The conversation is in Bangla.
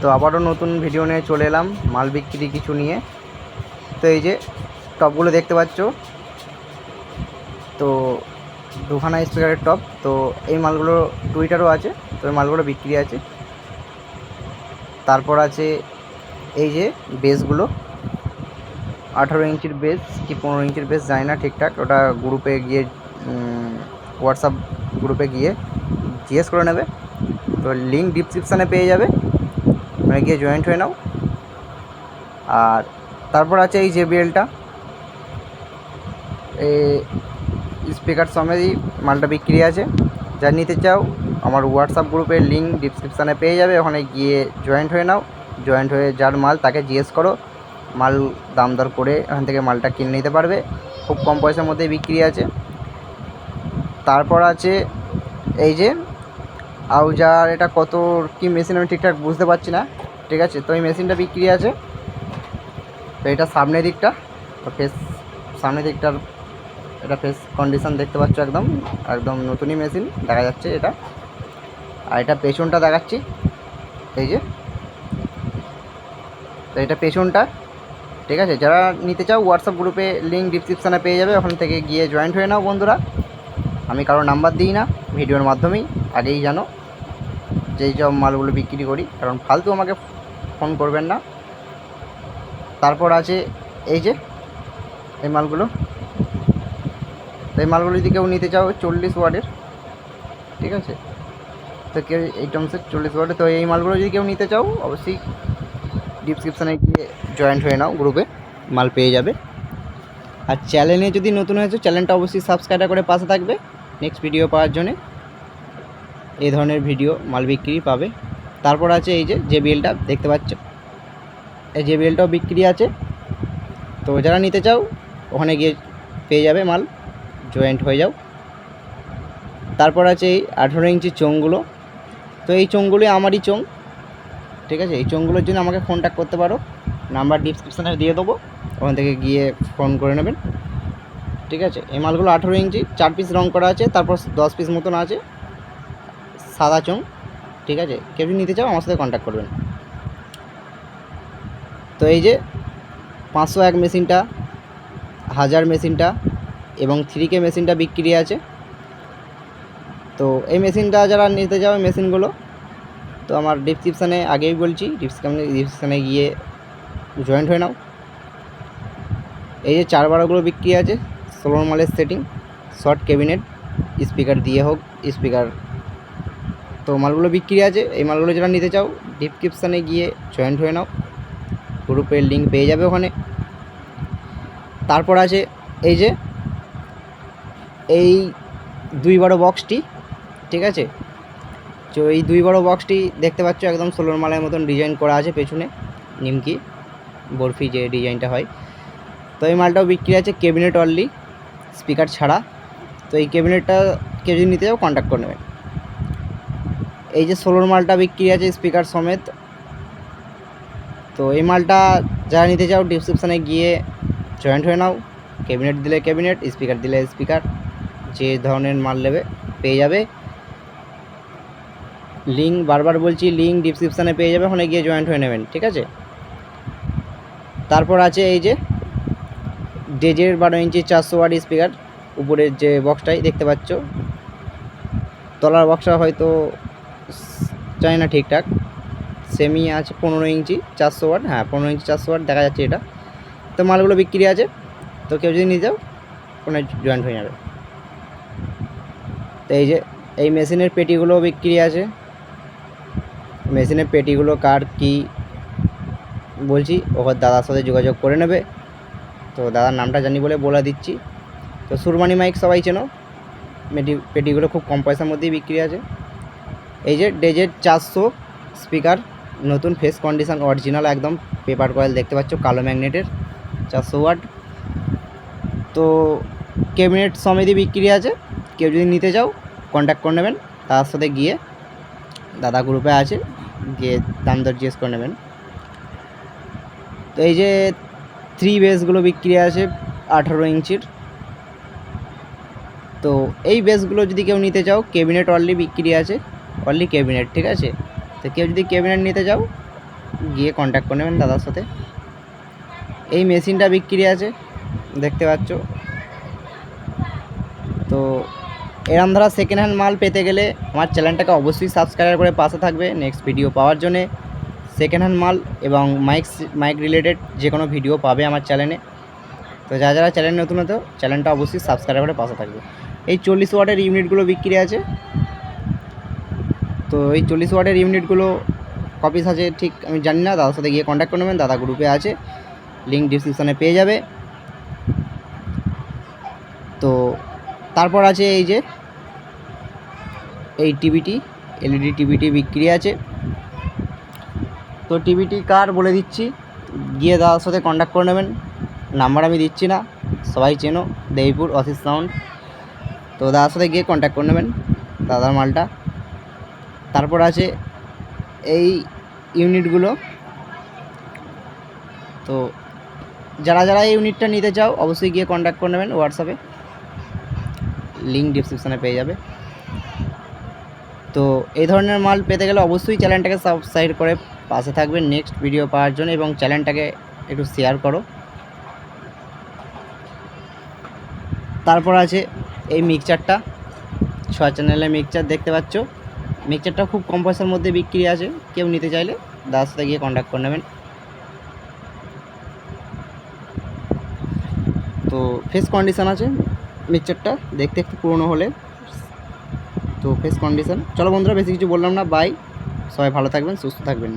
তো আবারও নতুন ভিডিও নিয়ে চলে এলাম মাল বিক্রি কিছু নিয়ে। তো এই যে টপগুলো দেখতে পাচ্ছ, তো দুখানা স্পিকারের টপ। তো এই মালগুলো টুইটারও আছে, তো এই মালগুলো বিক্রি আছে। তারপর আছে এই যে বেসগুলো, 18 ইঞ্চির বেস কি 15 ইঞ্চির বেস জানি না ঠিকঠাক, ওটা গ্রুপে গিয়ে হোয়াটসঅ্যাপ গ্রুপে গিয়ে জিজ্ঞেস করে নেবে। তো লিঙ্ক ডিসক্রিপশানে পেয়ে যাবে, ওখানে গিয়ে জয়েন্ট হয়ে নাও। আর তারপর আছে এই জেবিএলটা, এই স্পিকার সমেতই মালটা বিক্রি আছে। যা নিতে চাও আমার হোয়াটসঅ্যাপ গ্রুপের লিঙ্ক ডিসক্রিপশানে পেয়ে যাবে, ওখানে গিয়ে জয়েন্ট হয়ে নাও। জয়েন্ট হয়ে যার মাল তাকে জিজ্ঞেস করো, মাল দাম দর করে ওখান থেকে মালটা কিনে নিতে পারবে। খুব কম পয়সার মধ্যে বিক্রি আছে। তারপর আছে এই যে আউজার, এটা কত কি মেশিন আমি ঠিকঠাক বুঝতে পারছি না, ঠিক আছে। তো এই মেশিনটা বিক্রি আছে। তো এটা সামনের দিকটা, ফেস সামনের দিকটার এটা ফেস কন্ডিশন দেখতে পাচ্ছ, একদম একদম নতুনই মেশিন দেখা যাচ্ছে এটা। আর এটা পেছনটা দেখাচ্ছি, এই যে তো এটা পেছনটা, ঠিক আছে। যারা নিতে চাও হোয়াটসঅ্যাপ গ্রুপে লিঙ্ক ডিসক্রিপশানে পেয়ে যাবে, ওখান থেকে গিয়ে জয়েন্ট হয়ে নাও বন্ধুরা। আমি কারো নাম্বার দিই না, ভিডিওর মাধ্যমেই আগেই জানো যেই সব মালগুলো বিক্রি করি, কারণ ফালতু আমাকে ফোন করবেন না। তারপর আছে এই যে এই মালগুলো, তো এই মালগুলো যদি কেউ নিতে চাও 40 ওয়াটের, ঠিক আছে। তো কেউ এই টমসের 40 ওয়াটের, তো এই মালগুলো যদি কেউ নিতে চাও অবশ্যই ডিসক্রিপশানে গিয়ে জয়েন্ট হয়ে নাও, গ্রুপে মাল পেয়ে যাবে। আর চ্যানেলে যদি নতুন হয়েছে চ্যানেলটা অবশ্যই সাবস্ক্রাইব করে পাশে থাকবে, নেক্সট ভিডিও পাওয়ার জন্যে। এই ধরনের ভিডিও মাল বিক্রি পাবে। তারপর আছে এই যে জেবিএলটা দেখতে পাচ্ছ, এই জেবিএলটাও বিক্রি আছে। তো যারা নিতে চাও ওখানে গিয়ে পেয়ে যাবে মাল, জয়েন্ট হয়ে যাও। তারপর আছে এই 18 ইঞ্চির চোঙগুলো। তো এই চোঙগুলি আমারই চোঙ, ঠিক আছে। এই চোঙগুলোর জন্য আমাকে কন্ট্যাক্ট করতে পারো, নাম্বার ডিসক্রিপশানে দিয়ে দেবো, ওখান থেকে গিয়ে ফোন করে নেবেন, ঠিক আছে। এই মালগুলো 18 ইঞ্চি, 4 পিস রং করা আছে, তারপর 10 পিস মতন আছে সাদা চোঙ, ঠিক আছে। কেউ যদি নিতে চাও আমার সাথে কন্ট্যাক্ট করবেন। তো এই যে 501 মেশিনটা, 1000 মেশিনটা এবং 3K মেশিনটা বিক্রি আছে। তো এই মেশিনটা যারা নিতে চাও এই মেশিনগুলো, তো আমার ডিসক্রিপশানে আগেই বলছি, ডিসক্রিপশানে গিয়ে জয়েন্ট হয়ে নাও। এই যে 412গুলো বিক্রি আছে, 16 মালের সেটিং, শর্ট ক্যাবিনেট, স্পিকার দিয়ে হোক স্পিকার, তো মালগুলো বিক্রি আছে। এই মালগুলো যারা নিতে চাও ডিসক্রিপশানে গিয়ে জয়েন্ট হয়ে নাও, গ্রুপের লিঙ্ক পেয়ে যাবে ওখানে। তারপর আছে এই যে এই 212 বক্সটি, ঠিক আছে। তো এই 212 বক্সটি দেখতে পাচ্ছ, একদম 16 মালের মতন ডিজাইন করা আছে পেছনে, নিমকি বরফি যে ডিজাইনটা হয়। তো এই মালটাও বিক্রি আছে, ক্যাবিনেট অনলি, স্পিকার ছাড়া। তো এই ক্যাবিনেটটা কেউ যদি নিতে চাও কন্ট্যাক্ট করে নেবেন। এই যে 16 মালটা বিক্রি আছে স্পিকার সমেত। তো এই মালটা যারা নিতে চাও ডিসক্রিপশানে গিয়ে জয়েন্ট হয়ে নাও, ক্যাবিনেট দিলে ক্যাবিনেট, স্পিকার দিলে স্পিকার, যে ধরনের মাল নেবে পেয়ে যাবে। লিঙ্ক বারবার বলছি, লিঙ্ক ডিসক্রিপশানে পেয়ে যাবে, ওখানে গিয়ে জয়েন্ট হয়ে নেবেন, ঠিক আছে। তারপর আছে এই যে ডেজের 12 ইঞ্চি 400 ওয়াট স্পিকার, উপরের যে বক্সটাই দেখতে পাচ্ছ, তলার বক্সটা হয়তো জানি না ঠিকঠাক, সেমি আছে 15 ইঞ্চি 400 ওয়াট, হ্যাঁ 15 ইঞ্চি 400 ওয়াট দেখা যাচ্ছে এটা। তো মালগুলো বিক্রি আছে, তো কেউ যদি নিয়ে যাও ওখানে জয়েন্ট হয়ে যাবে। তো এই যে এই মেশিনের পেটিগুলো বিক্রি আছে, মেশিনের পেটিগুলো কার কি বলছি, ওখানে দাদার সাথে যোগাযোগ করে নেবে। তো দাদার নামটা জানি বলে বলে দিচ্ছি। তো সুরমানি মাইক সবাই চেনো, পেটিগুলো খুব কম পয়সার মধ্যেই বিক্রি আছে। এই যে ডেজের 400 স্পিকার, নতুন ফেস কন্ডিশন অরিজিনাল একদম, পেপার কয়েল দেখতে পাচ্ছ কালো ম্যাগনেটের, 400 ওয়াট। তো ক্যাবিনেট সমেতই বিক্রি আছে, কেউ যদি নিতে চাও কন্ট্যাক্ট করে নেবেন, তার সাথে গিয়ে দাদা গ্রুপে আছে, গিয়ে দাম দর জিজ্ঞেস করে নেবেন। তো এই যে 3 বেসগুলো বিক্রি আছে 18 ইঞ্চির। তো এই বেসগুলো যদি কেউ নিতে চাও ক্যাবিনেট অনলি বিক্রি আছে, অনলি ক্যাবিনেট, ঠিক আছে। তো কেউ যদি ক্যাবিনেট নিতে চাও গিয়ে কন্ট্যাক্ট করে নেবেন দাদার সাথে। এই মেশিনটা বিক্রি আছে, দেখতে পাচ্ছ। তো এরম ধরা সেকেন্ড হ্যান্ড মাল পেতে গেলে আমার চ্যানেলটাকে অবশ্যই সাবস্ক্রাইব করে পাশে থাকবে নেক্সট ভিডিও পাওয়ার জন্যে। সেকেন্ড হ্যান্ড মাল এবং মাইক রিলেটেড যে কোনো ভিডিও পাবে আমার চ্যানেলে। তো যারা চ্যানেল নতুন হতো চ্যানেলটা অবশ্যই সাবস্ক্রাইব করে পাশে থাকবে। এই 40 ওয়াটের ইউনিটগুলো বিক্রি আছে। তো এই 40 ওয়াটের ইউনিটগুলো কপিস আছে ঠিক আমি জানি না, দাদার সাথে গিয়ে কন্ট্যাক্ট করে নেবেন, দাদা গ্রুপে আছে, লিঙ্ক ডিসক্রিপশানে পেয়ে যাবে। তো তারপর আছে এই যে এই টিভিটি, এলইডি টিভিটি বিক্রি আছে। তো টিভিটি কার বলে দিচ্ছি, গিয়ে দাদার সাথে কন্ট্যাক্ট করে নেবেন। নাম্বার আমি দিচ্ছি না, সবাই চেনো, দেবীপুর অসিস সাউন্ড। তো দাদার সাথে গিয়ে কন্ট্যাক্ট করে নেবেন দাদার মালটা। তারপর আছে এই ইউনিটগুলো। তো যারা এই ইউনিটটা নিতে চাও অবশ্যই গিয়ে কন্ট্যাক্ট করে নেবেন হোয়াটসঅ্যাপে, লিঙ্ক ডিসক্রিপশানে পেয়ে যাবে। তো এই ধরনের মাল পেতে গেলে অবশ্যই চ্যানেলটাকে সাবস্ক্রাইব করে পাশে থাকবেন নেক্সট ভিডিও পাওয়ার জন্য, এবং চ্যানেলটাকে একটু শেয়ার করো। তারপর আছে এই মিক্সচারটা, 6 চ্যানেলের মিক্সচার দেখতে পাচ্ছ। মিক্সচারটা খুব কম পয়সার মধ্যে বিক্রি আছে, কেউ নিতে চাইলে দাদার সাথে গিয়ে কন্ট্যাক্ট করে নেবেন। তো ফ্রেশ কন্ডিশন আছে মিক্সচারটা, দেখতে একটু পুরনো হলে তো ফ্রেশ কন্ডিশন। চলো বন্ধুরা, বেশি কিছু বললাম না, বাই, সবাই ভালো থাকবেন, সুস্থ থাকবেন।